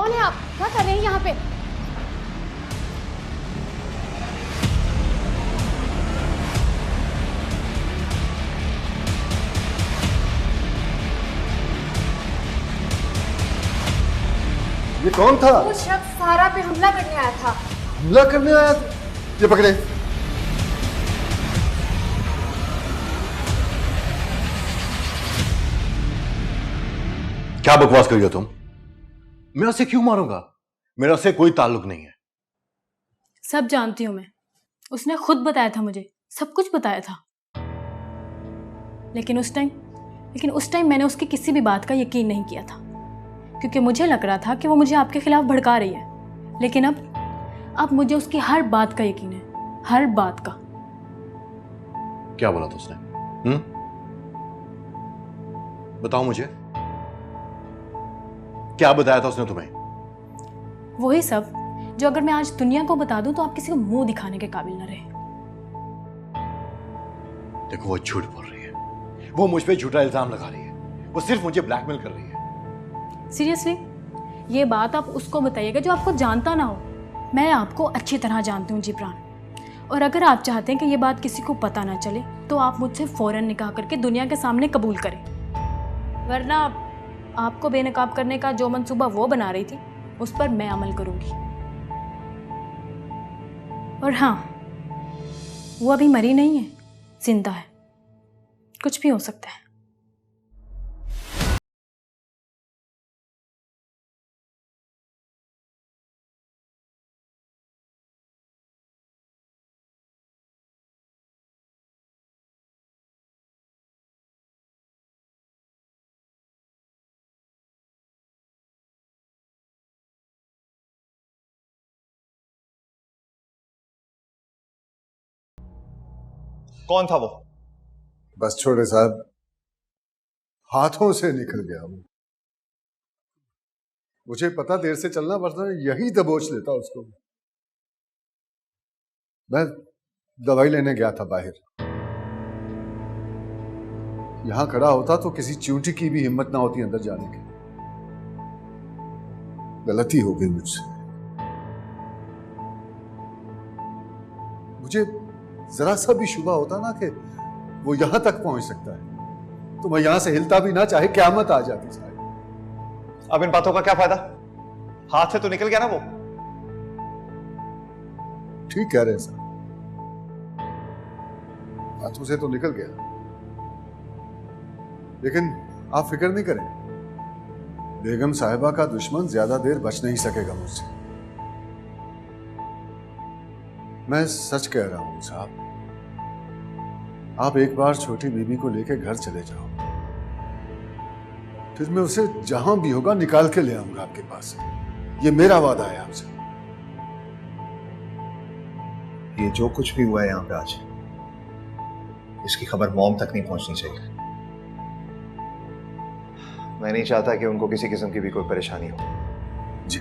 कौन है आप? क्या कर रहे हैं यहाँ पे? ये कौन था? वो शख्स सारा पे हमला करने आया था। हमला करने आया था? ये पकड़े। क्या बकवास कर रही हो तुम? मैं उसे क्यों मारूंगा? मेरा उससे कोई ताल्लुक नहीं है। सब जानती हूं मैं। उसने खुद बताया था मुझे, सब कुछ बताया था। लेकिन उस टाइम मैंने उसकी किसी भी बात का यकीन नहीं किया था, क्योंकि मुझे लग रहा था कि वो मुझे आपके खिलाफ भड़का रही है। लेकिन अब मुझे उसकी हर बात का यकीन है, हर बात का। क्या बोला था उसने? बताओ मुझे, क्या बताया था उसने तुम्हें? वही सब जो अगर मैं आज दुनिया को बता दूं तो आप किसी को मुंह दिखाने के काबिल न रहे। देखो, वो झूठ बोल रही है। वो मुझ पे झूठा इल्जाम लगा रही है। वो सिर्फ मुझे ब्लैकमेल कर रही है। सीरियसली? ये बात आप उसको बताइएगा जो आपको जानता ना हो। मैं आपको अच्छी तरह जानती हूँ जिब्रान, और अगर आप चाहते हैं कि ये बात किसी को पता ना चले तो आप मुझसे फौरन निकाह करके दुनिया के सामने कबूल करें, वरना आपको बेनकाब करने का जो मंसूबा वो बना रही थी उस पर मैं अमल करूंगी। और हाँ, वो अभी मरी नहीं है, जिंदा है। कुछ भी हो सकता है। कौन था वो? बस छोड़े साहब, हाथों से निकल गया वो। मुझे पता देर से चलना पड़ता, यही दबोच लेता उसको। मैं दवाई लेने गया था बाहर। यहां खड़ा होता तो किसी चूंटी की भी हिम्मत ना होती अंदर जाने की। गलती हो गई मुझसे। मुझे जरा सा भी शुबा होता ना कि वो यहां तक पहुंच सकता है तो मैं यहां से हिलता भी ना, चाहे क़यामत आ जाती साहब। अब इन बातों का क्या फायदा? हाथ से तो निकल गया ना वो। ठीक कह रहे हैं साहब, हाथों से तो निकल गया, लेकिन आप फिक्र नहीं करें, बेगम साहिबा का दुश्मन ज्यादा देर बच नहीं सकेगा मुझसे। मैं सच कह रहा हूं साहब। आप एक बार छोटी बीबी को लेकर घर चले जाओ, फिर मैं उसे जहां भी होगा निकाल के ले आऊंगा आपके पास। ये मेरा वादा है आपसे। ये जो कुछ भी हुआ है यहां पे आज, इसकी खबर मॉम तक नहीं पहुंचनी चाहिए। मैं नहीं चाहता कि उनको किसी किस्म की भी कोई परेशानी हो। जी।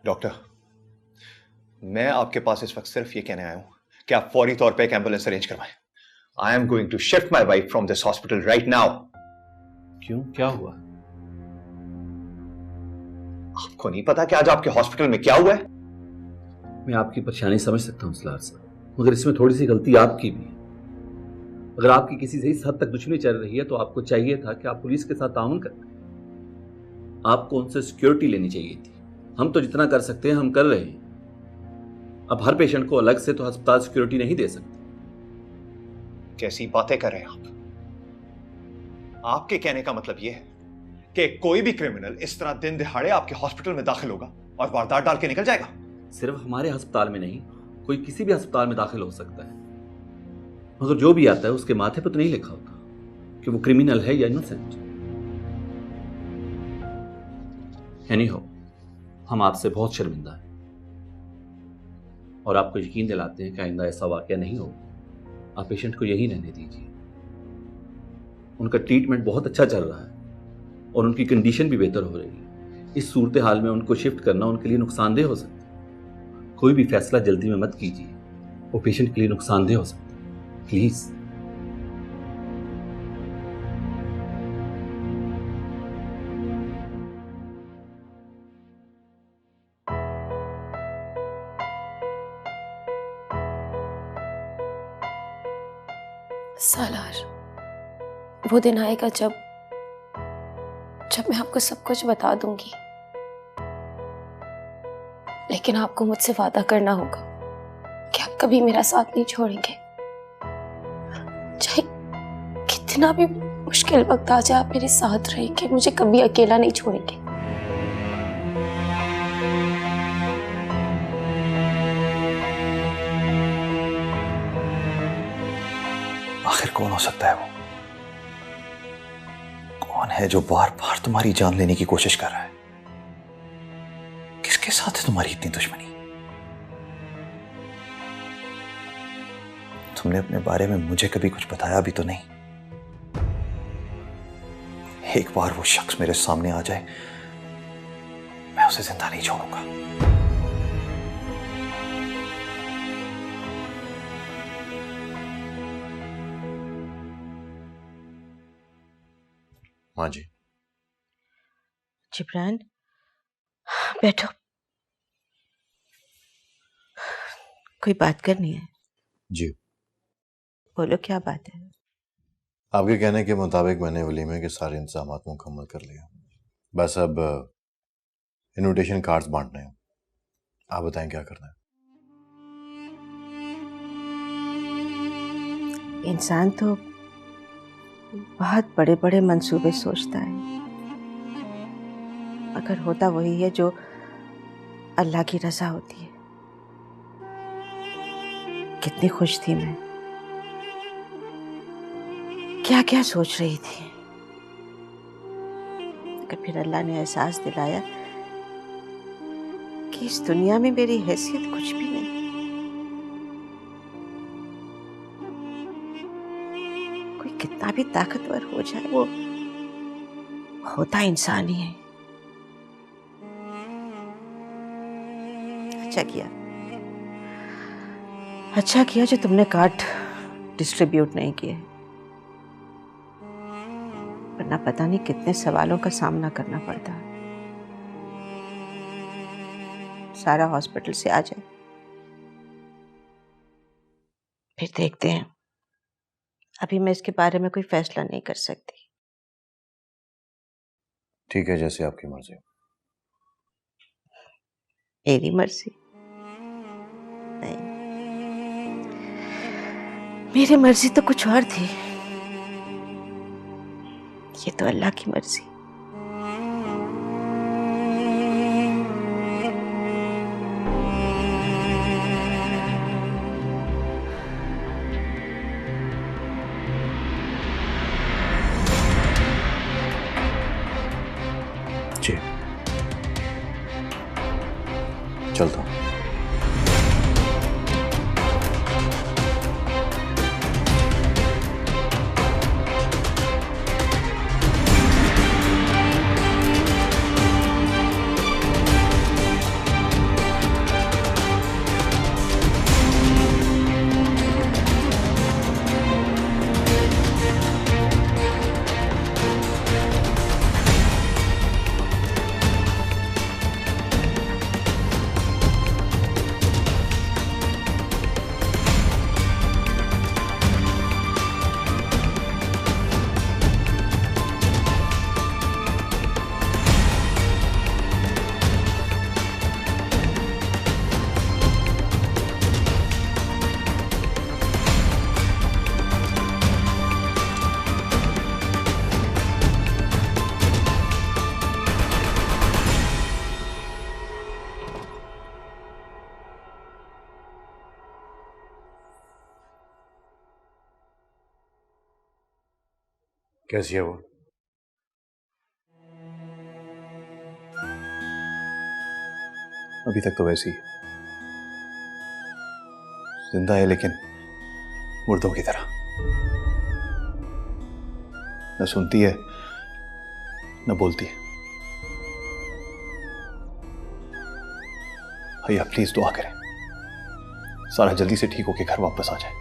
डॉक्टर, मैं आपके पास इस वक्त सिर्फ ये कहने आया हूं कि आप फौरी तौर पे एक एम्बुलेंस अरेंज करवाएं। I am going to shift my wife from this hospital right now. क्यों, क्या हुआ? आपको नहीं पता कि आज आपके हॉस्पिटल में क्या हुआ है? मैं आपकी परेशानी समझ सकता हूं सलार साहब, मगर इसमें थोड़ी सी गलती आपकी भी है। अगर आपकी किसी से इस हद तक दुश्मनी चल रही है तो आपको चाहिए था कि आप पुलिस के साथ ताउन करें। आपको उनसे सिक्योरिटी लेनी चाहिए थी। हम तो जितना कर सकते हैं हम कर रहे हैं। अब हर पेशेंट को अलग से तो अस्पताल सिक्योरिटी नहीं दे सकते। कैसी बातें कर रहे हैं आप? आपके कहने का मतलब यह है कि कोई भी क्रिमिनल इस तरह दिन दिहाड़े आपके हॉस्पिटल में दाखिल होगा और वारदात डाल के निकल जाएगा? सिर्फ हमारे अस्पताल में नहीं, कोई किसी भी अस्पताल में दाखिल हो सकता है, मगर जो भी आता है उसके माथे पर तो नहीं लिखा होता कि वो क्रिमिनल है या इनोसेंट। एनीहाउ, हम आपसे बहुत शर्मिंदा हैं और आपको यकीन दिलाते हैं कि आइंदा ऐसा वाकया नहीं होगा। आप पेशेंट को यही रहने दीजिए। उनका ट्रीटमेंट बहुत अच्छा चल रहा है और उनकी कंडीशन भी बेहतर हो रही है। इस सूरत हाल में उनको शिफ्ट करना उनके लिए नुकसानदेह हो सकता है। कोई भी फैसला जल्दी में मत कीजिए, वो पेशेंट के लिए नुकसानदेह हो सकता है। प्लीज। सालार, वो दिन आएगा जब मैं आपको सब कुछ बता दूंगी, लेकिन आपको मुझसे वादा करना होगा कि आप कभी मेरा साथ नहीं छोड़ेंगे। चाहे कितना भी मुश्किल वक्त आ जाए, आप मेरे साथ रहेंगे, मुझे कभी अकेला नहीं छोड़ेंगे। आखिर कौन हो सकता है वो? कौन है जो बार बार तुम्हारी जान लेने की कोशिश कर रहा है? किसके साथ है तुम्हारी इतनी दुश्मनी? तुमने अपने बारे में मुझे कभी कुछ बताया भी तो नहीं। एक बार वो शख्स मेरे सामने आ जाए, मैं उसे जिंदा नहीं छोड़ूंगा। माँ जी। जिब्रान, बैठो। कोई बात करनी है? जी। बोलो, क्या बात है? आपके कहने के मुताबिक मैंने वलीमे के सारे इंतजाम मुकम्मल कर लिया। बस अब इनविटेशन कार्ड्स बांटने हैं। आप बताएं क्या करना है। इंसान तो बहुत बड़े बड़े मंसूबे सोचता है, मगर होता वही है जो अल्लाह की रजा होती है। कितनी खुश थी मैं, क्या क्या सोच रही थी, मगर फिर अल्लाह ने एहसास दिलाया कि इस दुनिया में मेरी हैसियत कुछ भी नहीं। कोई कितना भी ताकतवर हो जाए, वो होता इंसान ही है। अच्छा किया जो तुमने कार्ड डिस्ट्रीब्यूट नहीं किए, वरना पता नहीं कितने सवालों का सामना करना पड़ता। सारा हॉस्पिटल से आ जाए, फिर देखते हैं। अभी मैं इसके बारे में कोई फैसला नहीं कर सकती। ठीक है, जैसे आपकी मर्जी। मेरी मर्जी नहीं, मेरी मर्जी तो कुछ और थी। ये तो अल्लाह की मर्जी। जी, चलता हूँ। कैसी है वो? अभी तक तो वैसी ही। जिंदा है लेकिन मुर्दों की तरह। न सुनती है न बोलती है। भैया प्लीज दुआ करें, सारा जल्दी से ठीक होके घर वापस आ जाए।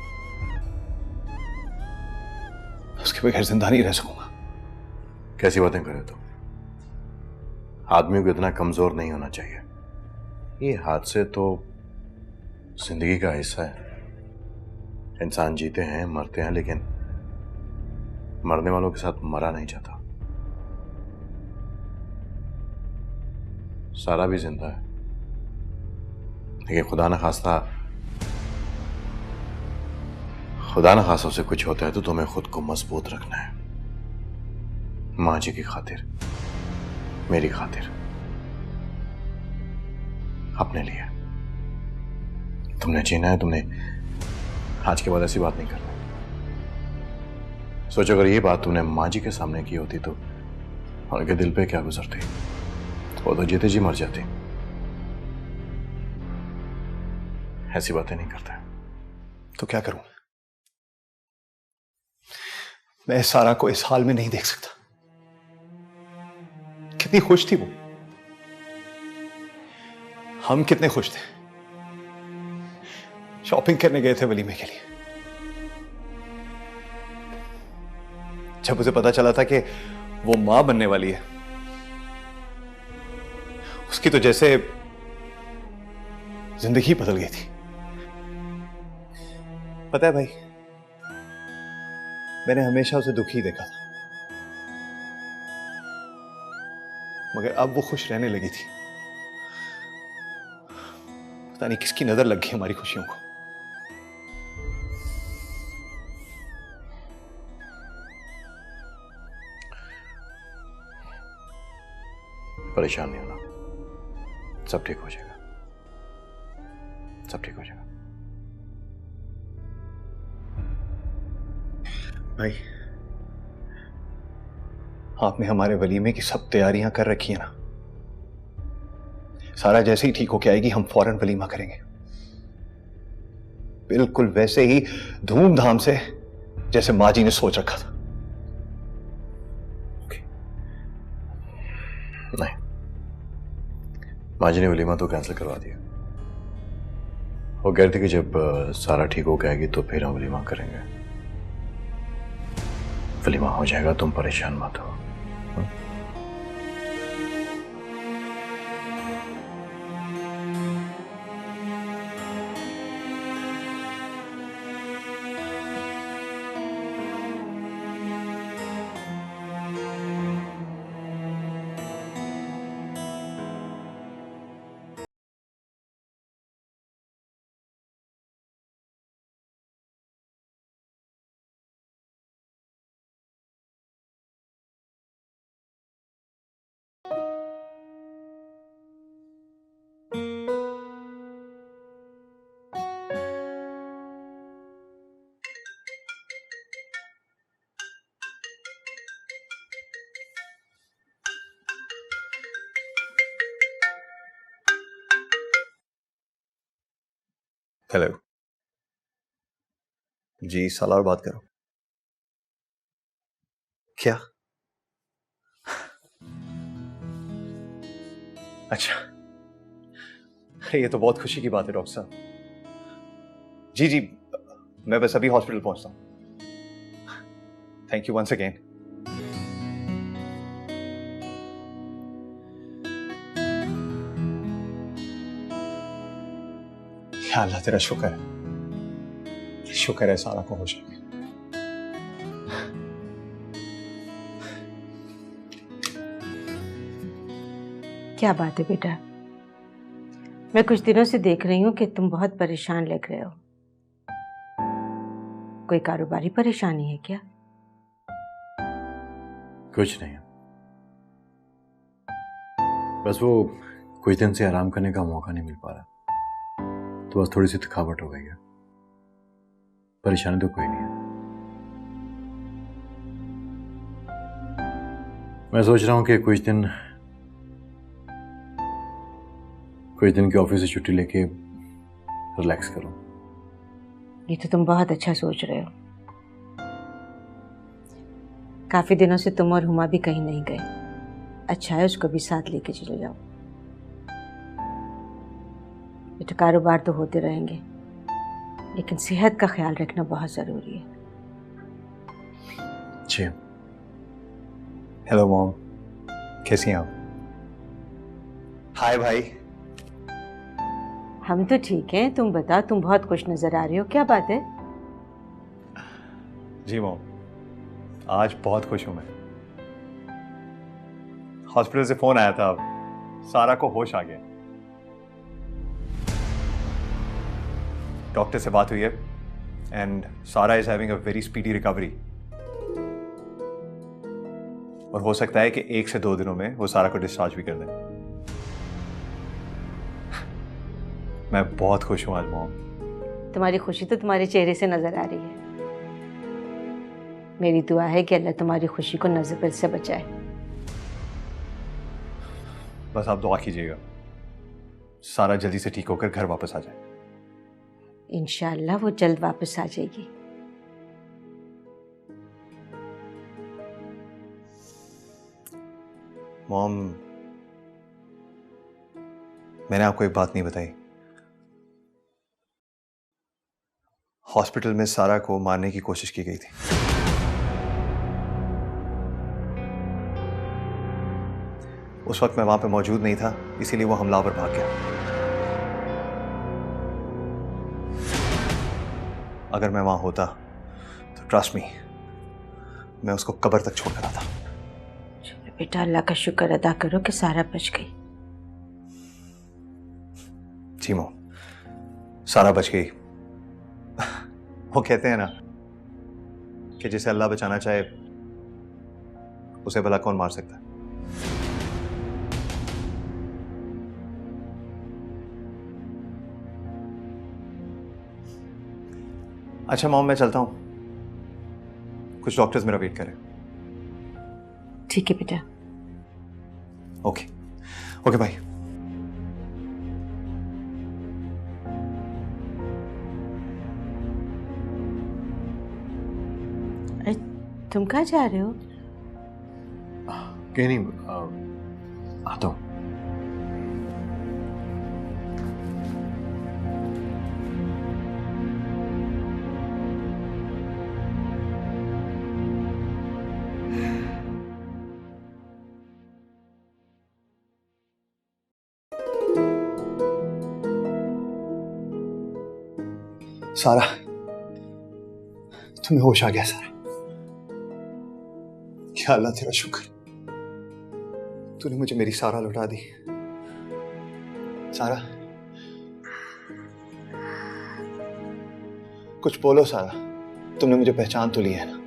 उसके बगैर जिंदा नहीं रह सकूंगा। कैसी बातें करे तुम? आदमी को इतना कमजोर नहीं होना चाहिए। ये हादसे तो जिंदगी का हिस्सा है। इंसान जीते हैं, मरते हैं, लेकिन मरने वालों के साथ मरा नहीं जाता। सारा भी जिंदा है, लेकिन खुदा न खासा उसे कुछ होता है तो तुम्हें खुद को मजबूत रखना है। माँ जी की खातिर, मेरी खातिर, अपने लिए। तुमने जीना है, तुमने आज के बाद ऐसी बात नहीं करना। सोचो अगर ये बात तुमने माँ जी के सामने की होती तो उनके दिल पे क्या गुजरती। वो तो जीते जी मर जाती। ऐसी बातें नहीं करता। तो क्या करूं? मैं सारा को इस हाल में नहीं देख सकता। कितनी खुश थी वो, हम कितने खुश थे। शॉपिंग करने गए थे वलीमे के लिए। जब उसे पता चला था कि वो मां बनने वाली है, उसकी तो जैसे जिंदगी बदल गई थी। पता है भाई, मैंने हमेशा उसे दुखी देखा था, मगर अब वो खुश रहने लगी थी। पता नहीं किसकी नजर लग गई हमारी खुशियों को। परेशान नहीं होना, सब ठीक हो जाएगा, सब ठीक हो जाएगा। भाई, आपने हमारे वलीमे की सब तैयारियां कर रखी है ना? सारा जैसे ही ठीक होके आएगी हम फौरन वलीमा करेंगे, बिल्कुल वैसे ही धूमधाम से जैसे माँ जी ने सोच रखा था। नहीं, माँ जी ने वलीमा तो कैंसिल करवा दिया। वो कह रही थी कि जब सारा ठीक हो जाएगी तो फिर हम वलीमा करेंगे। वलीमा हो जाएगा, तुम परेशान मत हो। हेलो जी, साला और बात करो। क्या? अच्छा, अरे ये तो बहुत खुशी की बात है डॉक्टर साहब। जी जी, मैं बस अभी हॉस्पिटल पहुंचता हूं। Thank you once again. या अल्लाह तेरा शुक्र है, शुक्र है सारा को हो जाएगा। क्या बात है बेटा? मैं कुछ दिनों से देख रही हूँ कि तुम बहुत परेशान लग रहे हो। कोई कारोबारी परेशानी है क्या? कुछ नहीं, बस वो कुछ दिन से आराम करने का मौका नहीं मिल पा रहा, तो बस थोड़ी सी थकावट हो गई है। परेशानी तो कोई नहीं है। मैं सोच रहा हूं कि कुछ दिन की ऑफिस से छुट्टी लेके रिलैक्स करूं। ये तो तुम बहुत अच्छा सोच रहे हो। काफी दिनों से तुम और हुमा भी कहीं नहीं गए। अच्छा है, उसको भी साथ लेके चले जाओ। बेटा, कारोबार तो होते रहेंगे, लेकिन सेहत का ख्याल रखना बहुत ज़रूरी है। जी। हेलो मॉम, कैसी हैं आप? हाय भाई। हम तो ठीक हैं, तुम बताओ, तुम बहुत खुश नज़र आ रही हो, क्या बात है? जी मॉम, आज बहुत खुश हूं मैं। हॉस्पिटल से फोन आया था, सारा को होश आ गया। डॉक्टर से बात हुई है एंड सारा is having a very speedy recovery. और हो सकता है कि 1 से 2 दिनों में वो सारा को डिस्चार्ज भी कर दें। मैं बहुत खुश हूं आज मॉम। तुम्हारी खुशी तो तुम्हारे चेहरे से नज़र आ रही है। मेरी दुआ है कि अल्लाह तुम्हारी खुशी को नज़र से बचाए। बस आप दुआ कीजिएगा, सारा जल्दी से ठीक होकर घर वापस आ जाए। इंशाअल्लाह वो जल्द वापस आ जाएगी। मॉम, मैंने आपको एक बात नहीं बताई। हॉस्पिटल में सारा को मारने की कोशिश की गई थी। उस वक्त मैं वहां पे मौजूद नहीं था, इसीलिए वो हमलावर भाग गया। अगर मैं वहां होता तो ट्रस्ट मी, मैं उसको कब्र तक छोड़ कर आता। बेटा, अल्लाह का शुक्र अदा करो कि सारा बच गई। जी मॉम, सारा बच गई। वो कहते हैं ना कि जिसे अल्लाह बचाना चाहे उसे भला कौन मार सकता है। अच्छा मॉम, मैं चलता हूं, कुछ डॉक्टर्स मेरा वेट कर रहे हैं। ठीक है बेटा। ओके ओके भाई। अरे, तुम कहाँ जा रहे हो? कहीं नहीं, आता हूँ। सारा, तुम्हें होश आ गया सारा? क्या अल्लाह तेरा शुक्र, तूने मुझे मेरी सारा लौटा दी। सारा, कुछ बोलो सारा, तुमने मुझे पहचान तो लिया है ना?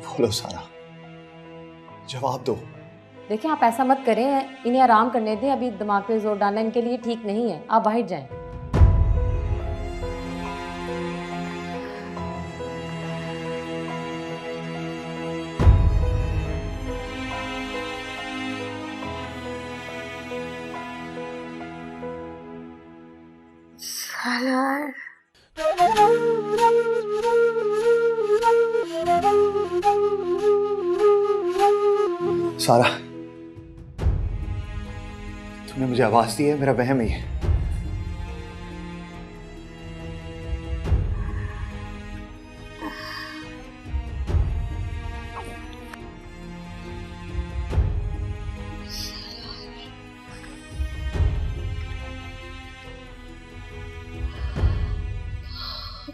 बोलो सारा, जवाब दो। देखिए, आप ऐसा मत करें, इन्हें आराम करने दें। अभी दिमाग पे जोर डालना इनके लिए ठीक नहीं है। आप बाहर जाएं। सारा, तुमने मुझे आवाज दी है, मेरा वहम ही है।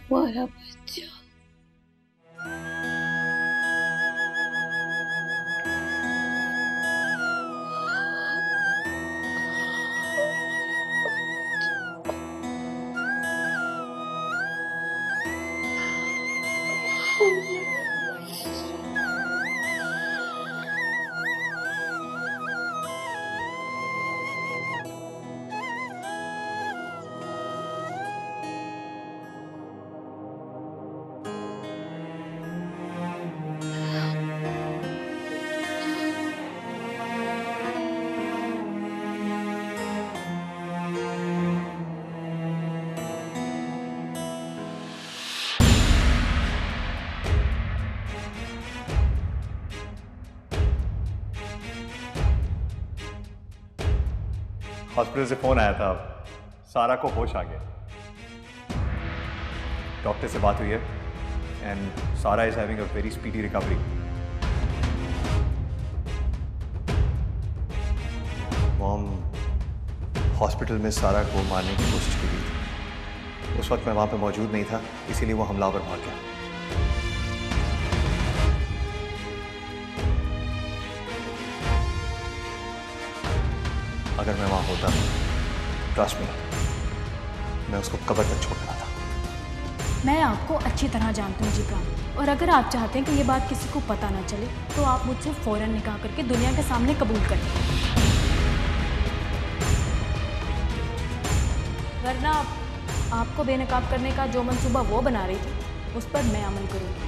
हमारा बच्चा। हॉस्पिटल से फोन आया था, सारा को होश आ गया। डॉक्टर से बात हुई है एंड सारा is having a very speedy recovery. Mom hospital में सारा को मारने की कोशिश की गई थी। उस वक्त मैं वहां पे मौजूद नहीं था, इसीलिए वो हमलावर भाग गया। अगर मैं वहां होता, ट्रस्ट मी, मैं उसको कब्र तक छोड़ देना था। मैं आपको अच्छी तरह जानती हूँ जिब्रान, और अगर आप चाहते हैं कि ये बात किसी को पता ना चले तो आप मुझसे फ़ौरन निकाह करके दुनिया के सामने कबूल करें, वरना आपको बेनकाब करने का जो मंसूबा वो बना रही थी उस पर मैं अमल करूँगी।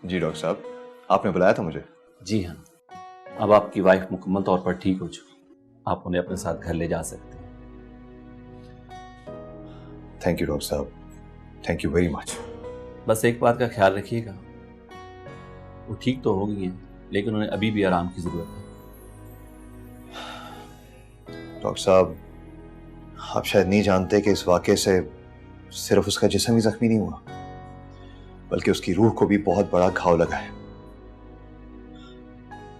जी डॉक्टर साहब, आपने बुलाया था मुझे? जी हाँ, अब आपकी वाइफ मुकम्मल तौर पर ठीक हो चुकी, आप उन्हें अपने साथ घर ले जा सकते हैं। थैंक यू डॉक्टर साहब, थैंक यू वेरी मच। बस एक बात का ख्याल रखिएगा, वो ठीक तो हो गई हैं लेकिन उन्हें अभी भी आराम की ज़रूरत है। डॉक्टर साहब, आप शायद नहीं जानते कि इस वाक़े से सिर्फ उसका जिस्म ही जख्मी नहीं हुआ, बल्कि उसकी रूह को भी बहुत बड़ा घाव लगा है।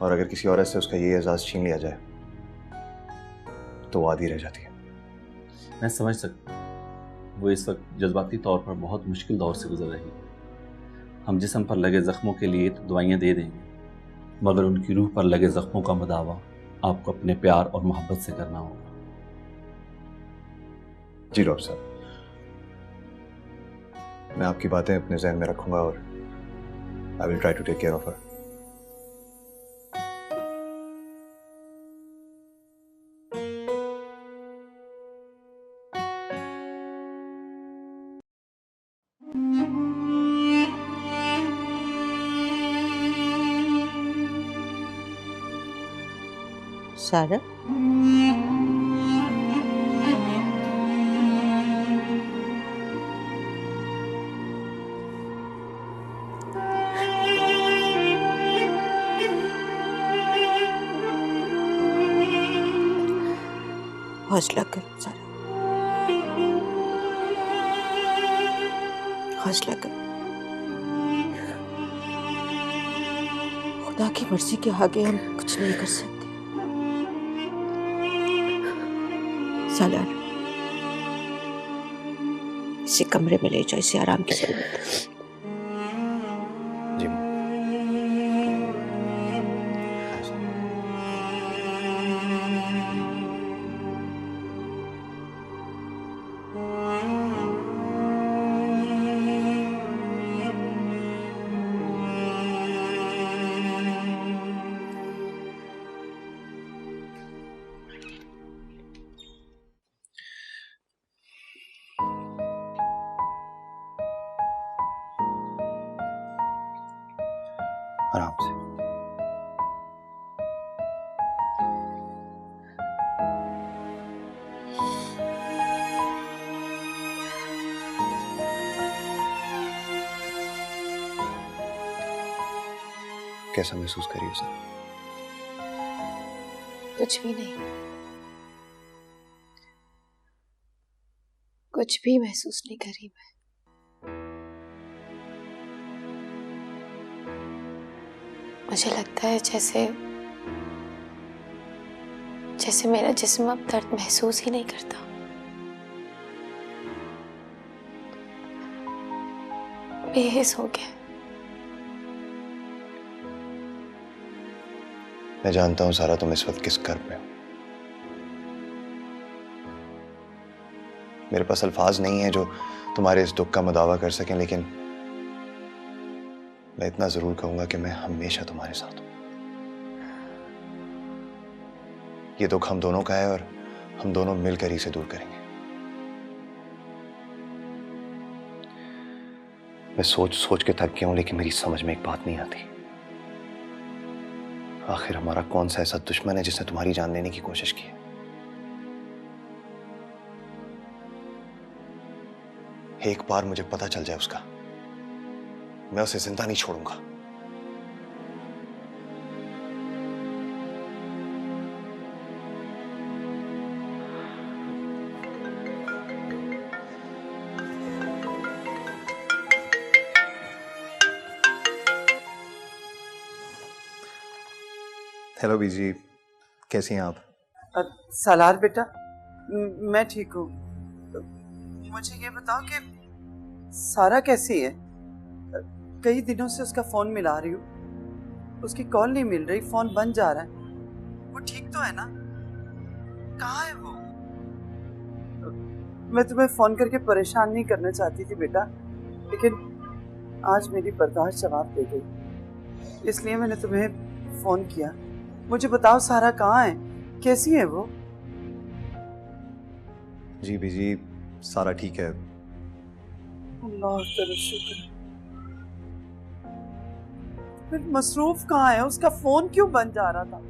और अगर किसी औरत से उसका ये एजाज छीन लिया जाए तो वो आदी रह जाती है। मैं समझ सकता हूँ, वो इस वक्त जज्बाती तौर पर बहुत मुश्किल दौर से गुजर रही है। हम जिस्म पर लगे ज़ख्मों के लिए तो दवाइयाँ दे देंगे, मगर उनकी रूह पर लगे ज़ख्मों का मुदावा आपको अपने प्यार और मोहब्बत से करना होगा। जी डॉक्टर साहब, मैं आपकी बातें अपने ज़हन में रखूंगा और I will try to take care of her. Sara, हौसला करो सारा, हौसला करो। खुदा की मर्जी के आगे हम कुछ नहीं कर सकते। सालार, इसे कमरे में ले जाओ, इसे आराम की जरूरत है। जी आराम से। कैसा महसूस करिए सर? कुछ भी नहीं, कुछ भी महसूस नहीं करी मैं। मुझे लगता है जैसे जैसे मेरा जिस्म अब दर्द महसूस ही नहीं करता। बेहिस हो गया। मैं जानता हूं सारा, तुम इस वक्त किस कर्ब में हो। मेरे पास अल्फाज नहीं है जो तुम्हारे इस दुख का मुदावा कर सकें, लेकिन मैं इतना जरूर कहूंगा कि मैं हमेशा तुम्हारे साथ हूं। ये दुख हम दोनों का है और हम दोनों मिलकर ही इसे दूर करेंगे। मैं सोच सोच के थक गया हूं, लेकिन मेरी समझ में एक बात नहीं आती। आखिर हमारा कौन सा ऐसा दुश्मन है जिसने तुम्हारी जान लेने की कोशिश की है? एक बार मुझे पता चल जाए उसका, मैं उसे जिंदा नहीं छोड़ूंगा। हेलो बीजी, कैसी हैं आप? सालार बेटा, मैं ठीक हूँ। मुझे ये बताओ कि सारा कैसी है? कई दिनों से उसका फोन मिला रही हूँ, उसकी कॉल नहीं मिल रही, फोन बंद जा रहा है। वो ठीक तो है ना? कहाँ है वो? मैं तुम्हें फोन करके परेशान नहीं करना चाहती थी बेटा, लेकिन आज मेरी बर्दाश्त जवाब दे गई, इसलिए मैंने तुम्हें फोन किया। मुझे बताओ सारा कहाँ है, कैसी है वो? जी बीजी, सारा ठीक है। अल्लाह तेरा शुक्र। फिर मसरूफ कहाँ है? उसका फोन क्यों बंद जा रहा था?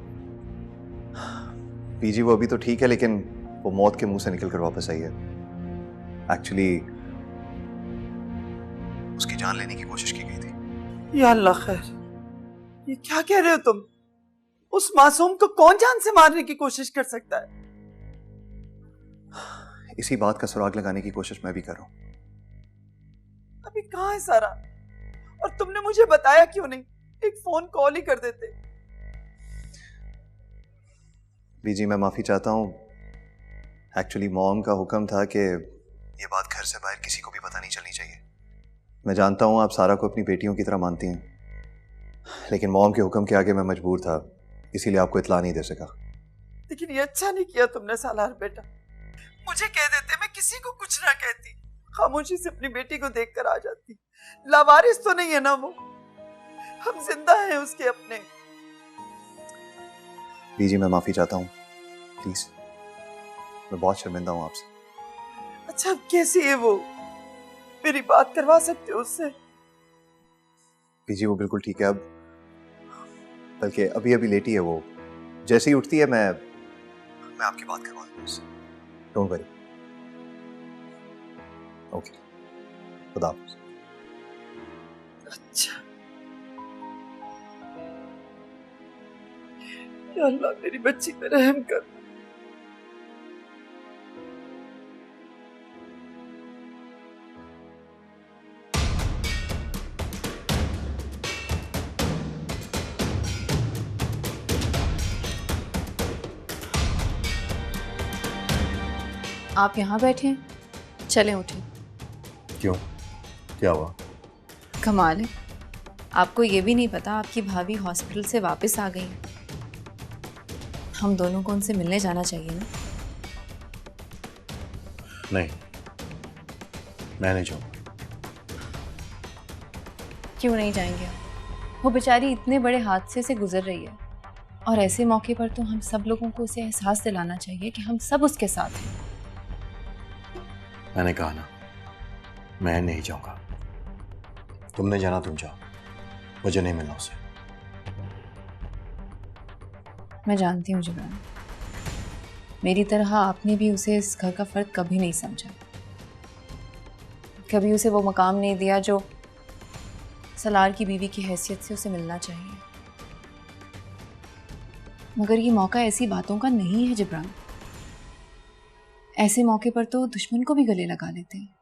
बीजी वो अभी तो ठीक है, लेकिन वो मौत के मुंह से निकल कर वापस आई है। एक्चुअली उसकी जान लेने की कोशिश की गई थी। या अल्लाह खैर, ये क्या कह रहे हो तुम? उस मासूम को कौन जान से मारने की कोशिश कर सकता है? इसी बात का सुराग लगाने की कोशिश मैं भी कर रहा हूं। अभी कहाँ है सारा? और तुमने मुझे बताया क्यों नहीं? एक फोन कॉल ही कर देते। बीजी मैं माफी चाहता हूं। एक्चुअली मॉम का हुक्म था कि ये बात घर से बाहर किसी को भी पता नहीं चलनी चाहिए। मैं जानता हूं आप सारा को अपनी बेटियों की तरह मानती हैं, लेकिन मॉम के हुक्म के आगे मैं मजबूर था, इसीलिए आपको इत्ला नहीं दे सका। लेकिन ये अच्छा नहीं किया तुमने सालार बेटा। मुझे कह देते, मैं किसी को कुछ ना कहती, खामोशी से अपनी बेटी को देखकर आ जाती। लावारिस तो नहीं है ना वो? हम जिंदा हैं उसके अपने। बीजी मैं माफी चाहता हूं, प्लीज। मैं बहुत शर्मिंदा हूं आपसे। अच्छा अब कैसी है वो? मेरी बात करवा सकते हो उससे? बीजी वो बिल्कुल ठीक है अब, बल्कि अभी अभी लेटी है वो। जैसे ही उठती है मैं आपकी बात करवा दूंगा उससे। Don't worry. ओके, खुदा हाफिज़। अच्छा, या अल्लाह मेरी बच्ची पे रहम कर। आप यहाँ बैठे हैं, चलें उठें। क्यों, क्या हुआ? कमाल है, आपको ये भी नहीं पता आपकी भाभी हॉस्पिटल से वापस आ गई। हम दोनों को उनसे मिलने जाना चाहिए ना? नहीं, मैं नहीं जाऊंगा। क्यों नहीं जाएंगे आप? वो बेचारी इतने बड़े हादसे से गुजर रही है, और ऐसे मौके पर तो हम सब लोगों को उसे एहसास दिलाना चाहिए कि हम सब उसके साथ हैं। मैंने कहा ना, मैं नहीं जाऊंगा। तुमने जाना तुम जाओ, मुझे नहीं मिलना उसे। मैं जानती हूँ जिब्रान, मेरी तरह आपने भी उसे इस घर का फर्द कभी नहीं समझा, कभी उसे वो मकाम नहीं दिया जो सलार की बीवी की हैसियत से उसे मिलना चाहिए। मगर ये मौका ऐसी बातों का नहीं है जिब्रान। ऐसे मौके पर तो दुश्मन को भी गले लगा लेते हैं।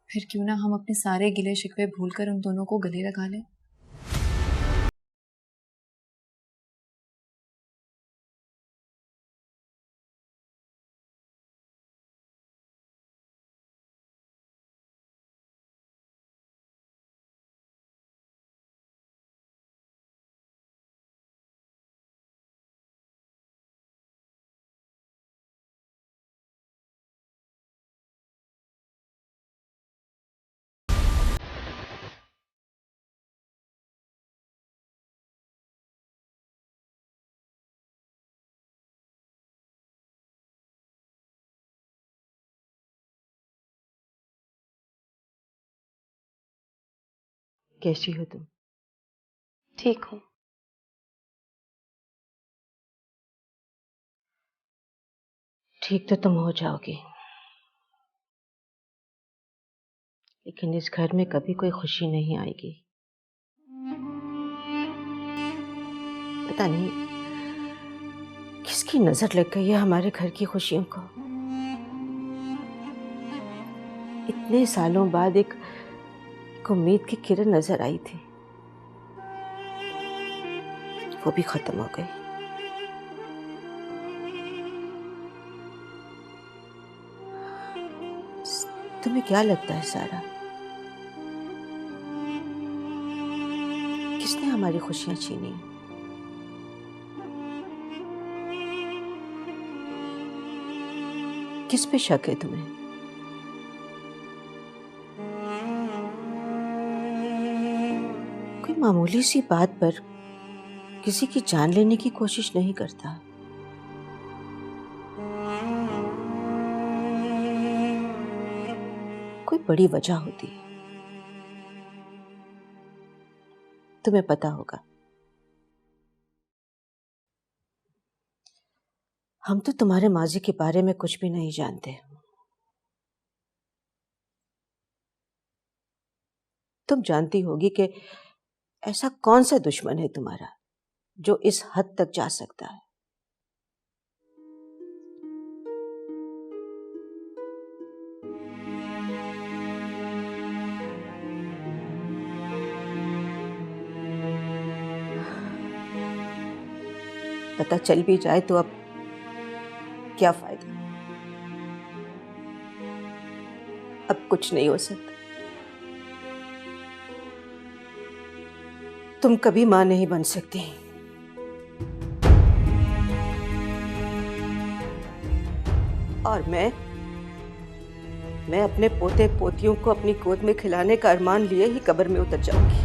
फिर क्यों ना हम अपने सारे गिले शिकवे भूलकर उन दोनों को गले लगा लें। कैसी हो तुम? ठीक हूँ। ठीक तो तुम हो जाओगी, लेकिन इस घर में कभी कोई खुशी नहीं आएगी। पता नहीं किसकी नजर लग गई है हमारे घर की खुशियों को। इतने सालों बाद एक उम्मीद की किरण नजर आई थी, वो भी खत्म हो गई। तुम्हें क्या लगता है सारा, किसने हमारी खुशियां छीनी? किस पे शक है तुम्हें? कोई मामूली सी बात पर किसी की जान लेने की कोशिश नहीं करता। कोई बड़ी वजह होती है, तुम्हें पता होगा। हम तो तुम्हारे माजी के बारे में कुछ भी नहीं जानते। तुम जानती होगी कि ऐसा कौन सा दुश्मन है तुम्हारा जो इस हद तक जा सकता है। पता चल भी जाए तो अब क्या फायदा, अब कुछ नहीं हो सकता। तुम कभी मां नहीं बन सकती, और मैं अपने पोते पोतियों को अपनी गोद में खिलाने का अरमान लिए ही कब्र में उतर जाऊंगी।